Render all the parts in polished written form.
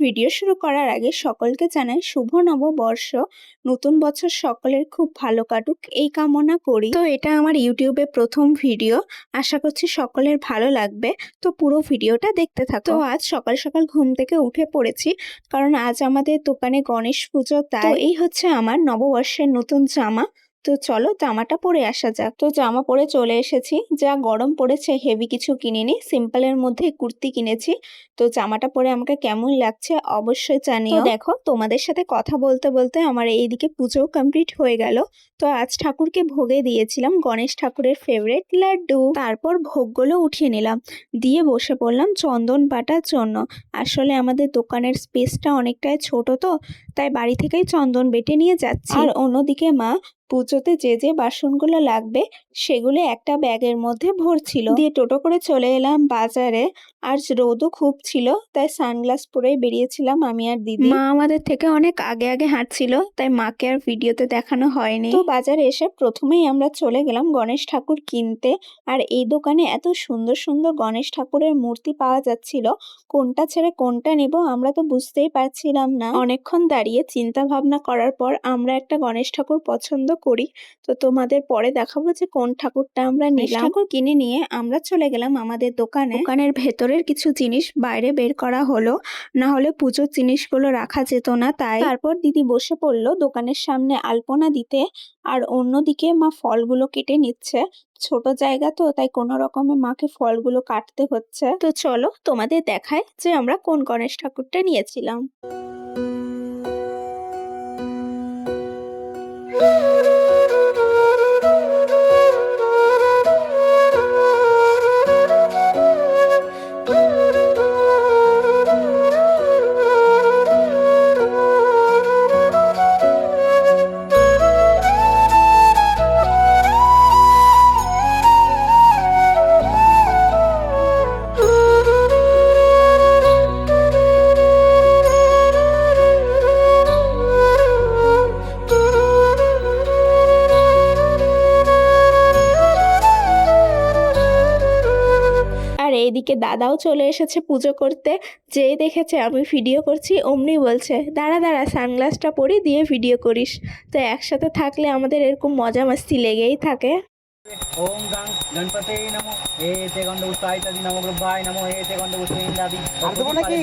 Video শুরু করার আগে সকলকে জানাই শুভ নববর্ষ। নতুন বছর সকলের খুব ভালো কাটুক এই কামনা করি। তো এটা আমার ইউটিউবে প্রথম ভিডিও, আশা করছি সকলের ভালো লাগবে। তো পুরো ভিডিওটা দেখতে থাকো। তো আজ সকাল সকাল ঘুম থেকে উঠে পড়েছি, কারণ আজ আমাদের দোকানে গণেশ পুজো। তাই এই হচ্ছে আমার নববর্ষের নতুন জামা। তো চলো জামাটা পরে আসা যাক। তো জামা পরে চলে এসেছি। যা গরম পড়েছে হেভি কিছু কিনিনি, সিম্পলের মধ্যে কুর্তি কিনেছি। তো জামাটা পরে আমাকে কেমন লাগছে অবশ্যই জানিও। তো দেখো, তোমাদের সাথে কথা বলতে বলতে আমার এইদিকে পুজো কমপ্লিট হয়ে গেল। তো আজ ঠাকুরকে ভোগে দিয়েছিলাম গণেশ ঠাকুরের ফেভারিট লাড্ডু। তারপর ভোগগুলো উঠিয়ে নিলাম, দিয়ে বসে পড়লাম চন্দন বাটার জন্য। আসলে আমাদের দোকানের স্পেসটা অনেকটাই ছোট, তো তাই বাড়ি থেকেই চন্দন বেটে নিয়ে যাচ্ছি। আর অন্যদিকে মা পুজোতে যে যে বাসনগুলো লাগবে সেগুলো একটা ব্যাগের মধ্যে ভরছিল। দিয়ে টোটো করে চলে এলাম বাজারে। আর রোদও খুব ছিল, তাই সানগ্লাস পরেই বেরিয়েছিলাম আমি আর দিদি। মা আমাদের থেকে অনেক আগে আগে হাঁটছিল, তাই মাকে আর ভিডিওতে দেখানো হয়নি। তো বাজারে এসে প্রথমেই আমরা চলে গেলাম গণেশ ঠাকুর কিনতে। আর এই দোকানে এত সুন্দর সুন্দর গণেশ ঠাকুরের মূর্তি পাওয়া যাচ্ছিল, কোনটা ছেড়ে কোনটা নেব আমরা তো বুঝতেই পারছিলাম না। অনেকক্ষণ দাঁড়িয়ে চিন্তা ভাবনা করার পর আমরা একটা গণেশ ঠাকুর পছন্দ করি। তো তোমাদের পরে দেখাবো যে কোন ঠাকুরটা আমরা নিলাম। ঠাকুর কিনে নিয়ে আমরা চলে গেলাম আমাদের দোকানে। দোকানের ভেতরের কিছু জিনিস বাইরে বের করা হলো, না হলে পুজোর জিনিসগুলো রাখা যেত না। তাই তারপর দিদি বসে পড়লো দোকানের সামনে আলপনা দিতে, আর অন্যদিকে মা ফলগুলো কেটে নিচ্ছে। ছোট জায়গা তো, তাই কোনো রকমে মাকে ফলগুলো কাটতে হচ্ছে। তো চলো তোমাদের দেখায় যে আমরা কোন গণেশ ঠাকুরটা নিয়েছিলাম। এইদিকে দাদাও চলে এসেছে পুজো করতে। যেই দেখেছে আমি ভিডিও করছি অমনি বলছে, দাঁড়া দাঁড়া সানগ্লাসটা পরি দিয়ে ভিডিও করিস। তো একসাথে থাকলে আমাদের এরকম মজা মাস্তি লেগেই থাকে। ओम गं गणपते नमो एते गंध उत्साहितादि नमो ग्रभाय नमो एते गंध उत्सेंदादि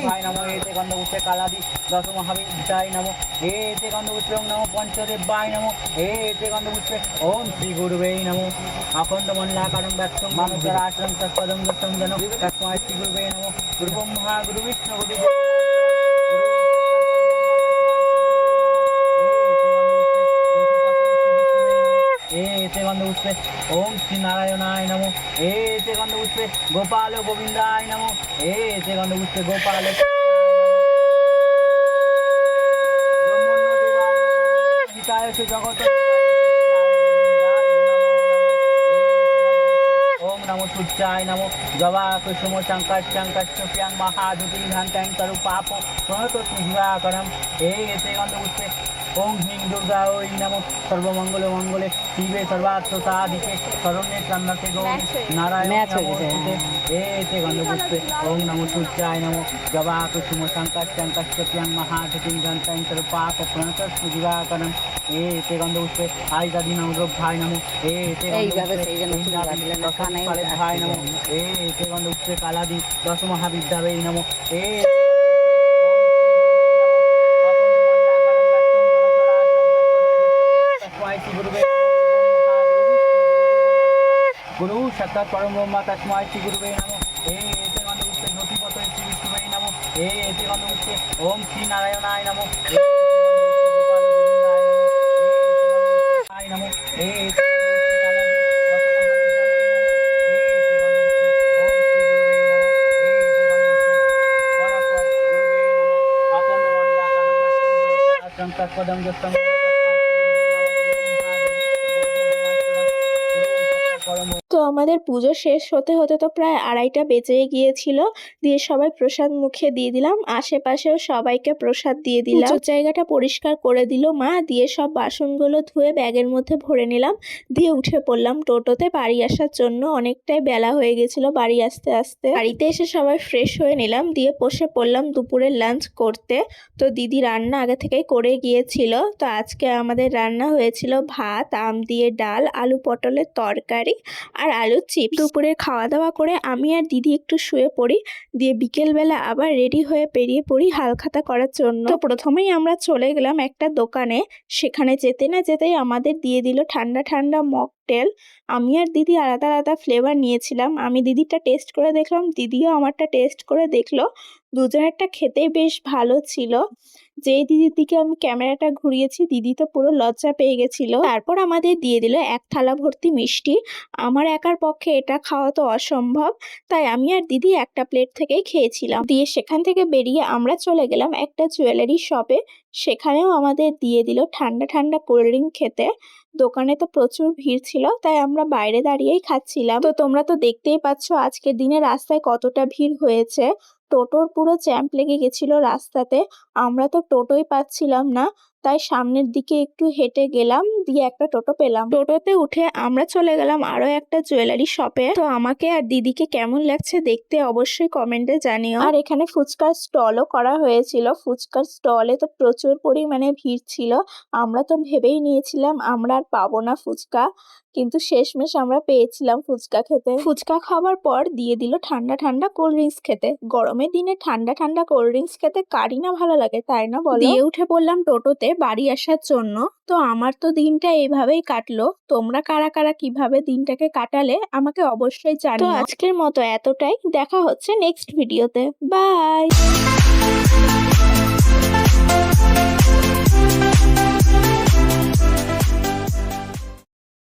भाई नमो एते गंध उत्से कालादि दश महाविद्याय नमो एते गंध उत्सव नमो पंचदेवाय नमो एते गंध उत्से ओम श्री गुरुवे नमो अखंड मंडलाकारं व्यक्तं मानसराश्रम तत्पदं दत्तं जनो तस्मै श्री गुरुवे नमो गुरु ब्रह्मा गुरु विष्णु गुरु एते गंध उत्से ओम श्री नारायणाय नमो एते गंध उत्से गोपाल गोविंदाय नमो एते गंध उत्से गोपाल हिताय से जगत ओम नमो सूर्याय नमो जवा कुसुम शंकर शंकर सुप्यांग महाधुति घंटां करु पापो प्रणतो दिवाकरम एते गंध उत्से ओम ह्रीं दुर्गा ओं नमो सर्वमंगल मंगले शिवे सर्वार्थ साधिके शरण्ये त्र्यंबके गौरी नारायण नमोस्तुते एते गंधपुष्पे ओम नमो सूर्याय नमो जवा कुसुम शंकर शंकर सुप्यांग महाधुतिं घंटां करु पापो प्रणतो दिवाकरम एते गंधपुष्पे आयदादि नमो ग्रभाय नमो एते भाई नमो एते गंधपुष्पे कालादि दश महाविद्यावे नमो गुरु सत्ता परम ब्रह्मा तस्मै श्री गुरुवे नमो एते गंध उत्से ज्योतिपते श्री विष्णुवे नमो एते गंध उत्से ओम श्री नारायणाय नमो नमो एते तत्पदं दत्तं তো আমাদের পুজো শেষ হতে হতে তো প্রায় 2:30টা বেজে গিয়েছিল। দিয়ে সবাই প্রসাদ মুখে দিয়ে দিলাম, আশেপাশেও সবাইকে প্রসাদ দিয়ে দিলাম। পুজোর জায়গাটা পরিষ্কার করে দিল মা, দিয়ে সব বাসনগুলো ধুয়ে ব্যাগের মধ্যে ভরে নিলাম, দিয়ে উঠে পড়লাম টোটোতে বাড়ি আসার জন্য। অনেকটাই বেলা হয়ে গেছিল বাড়ি আসতে আসতে। বাড়িতে এসে সবাই ফ্রেশ হয়ে নিলাম, দিয়ে বসে পড়লাম দুপুরের লাঞ্চ করতে। তো দিদি রান্না আগে থেকেই করে গিয়েছিল। তো আজকে আমাদের রান্না হয়েছিল ভাত, আম দিয়ে ডাল, আলু পটলের তরকারি আর আলুর চিপস। দুপুরে খাওয়া দাওয়া করে আমি আর দিদি একটু শুয়ে পড়ি, দিয়ে বিকেলবেলা আবার রেডি হয়ে বেরিয়ে পড়ি হালখাতা করার জন্য। তো প্রথমেই আমরা চলে গেলাম একটা দোকানে, সেখানে যেতে না যেতেই আমাদের দিয়ে দিল ঠান্ডা ঠান্ডা মকটেল। আমি আর দিদি আলাদা আলাদা ফ্লেভার নিয়েছিলাম। আমি দিদিরটা টেস্ট করে দেখলাম, দিদিও আমারটা টেস্ট করে দেখলো। দুজনেরটা খেতেই বেশ ভালো ছিল। যেই দিদির দিকে আমি ক্যামেরাটা ঘুরিয়েছি, দিদি তো পুরো লজ্জা পেয়ে গেছিল। তারপর আমাদের দিয়ে দিল এক থালা ভর্তি মিষ্টি। আমার একার পক্ষে এটা খাওয়া তো অসম্ভব, তাই আমি আর দিদি একটা প্লেট থেকেই খেয়েছিলাম। দিয়ে সেখান থেকে বেরিয়ে আমরা চলে গেলাম একটা জুয়েলারি শপে। সেখানেও আমাদের দিয়ে দিল ঠান্ডা ঠান্ডা কোল্ড ড্রিঙ্ক খেতে। দোকানে তো প্রচুর ভিড় ছিল, তাই আমরা বাইরে দাঁড়িয়েই খাচ্ছিলাম। তো তোমরা তো দেখতেই পাচ্ছ আজকের দিনে রাস্তায় কতটা ভিড় হয়েছে। টোটোর পুরো জ্যাম্প লেগে গেছিল রাস্তাতে। আমরা তো টোটোই পাচ্ছিলাম না, তাই সামনের দিকে একটু হেঁটে গেলাম, দিয়ে একটা টোটো পেলাম। টোটোতে উঠে আমরা চলে গেলাম আরো একটা জুয়েলারি শপে। তো আমাকে আর দিদিকে কেমন লাগছে দেখতে অবশ্যই কমেন্টে জানিও। আর এখানে ফুচকার স্টলও করা হয়েছিল। ফুচকার স্টলে তো প্রচুর পরিমাণে ভিড় ছিল। আমরা তো ভেবেই নিয়েছিলাম আমরা আর পাবো না ফুচকা, কিন্তু শেষমেশ আমরা পেয়েছিলাম ফুচকা খেতে। ফুচকা খাওয়ার পর দিয়ে দিল ঠান্ডা ঠান্ডা কোল্ড ড্রিঙ্কস খেতে। গরমের দিনে ঠান্ডা ঠান্ডা কোল্ড ড্রিঙ্কস খেতে কারই না ভালো লাগে, তাই না বলো? দিয়ে উঠে পড়লাম টোটোতে বাড়ি আসার জন্য। তো আমার তো দিনটা এইভাবেই কাটলো। তোমরা কারা কারা কিভাবে দিনটাকে কাটালে আমাকে অবশ্যই জানিও। তো আজকের মতো এতটাই, দেখা হচ্ছে নেক্সট ভিডিওতে। বাই।